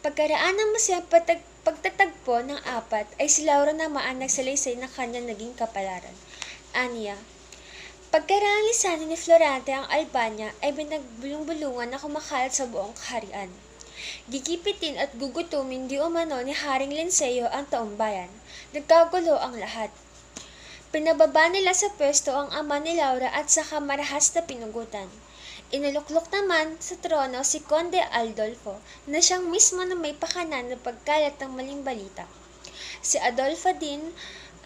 Pagkaraan ng masayang pagtatagpo ng apat ay si Laura naman ang nagsalaysay ng kanyang naging kapalaran. Aniya. Pagkaraan lisanin ni Florante ang Albania ay binagbulong-bulungan na kumakalat sa buong kaharian. Gigipitin at gugutumin di umano ni Haring Linceo ang taong bayan. Nagkagulo ang lahat. Pinababa nila sa pwesto ang ama ni Laura at saka marahas na pinugutan. Inaluklok naman sa trono si Conde Adolfo na siyang mismo na may pakanan na pagkalat ng maling balita. Si Adolfo din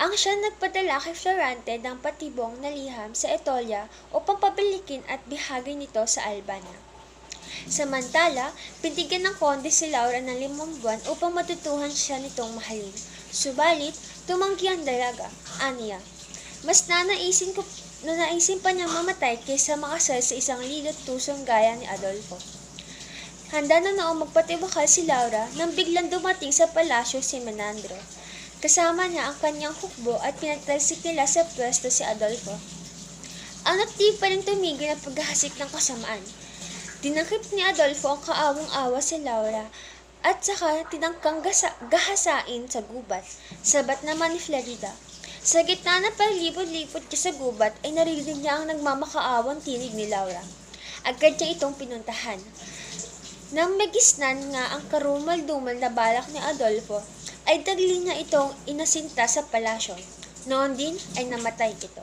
ang siya nagpadala kay Florante ng patibong na liham sa Etolia upang pabilikin at bihagin nito sa Albania. Samantala, pintigan ng konde si Laura ng 5 buwan upang matutuhan siya nitong mahalin. Subalit, tumanggi ang dalaga, aniya. Mas nanaisin pa niyang mamatay kaysa makasal sa isang lilut-tusong gaya ni Adolfo. Handa na noong magpatibakal si Laura nang biglang dumating sa palasyo si Menandro. Kasama niya ang kanyang hukbo at pinagtalsik nila sa pwesto si Adolfo. Ano't di pa rin tumigil ang paghahasik ng kasamaan. Dinakip ni Adolfo ang kaawang-awa si Laura at saka tinangkang gahasain sa gubat, sabat naman ni Florida. Sa gitna ng paglipod-lipod niya sa gubat ay narinig niya ang nagmamakaawang tinig ni Laura. Agad niya itong pinuntahan. Nang magisnan nga ang karumal-dumal na balak ni Adolfo, ay dagli niya itong inasinta sa palasyo. Noon din ay namatay ito.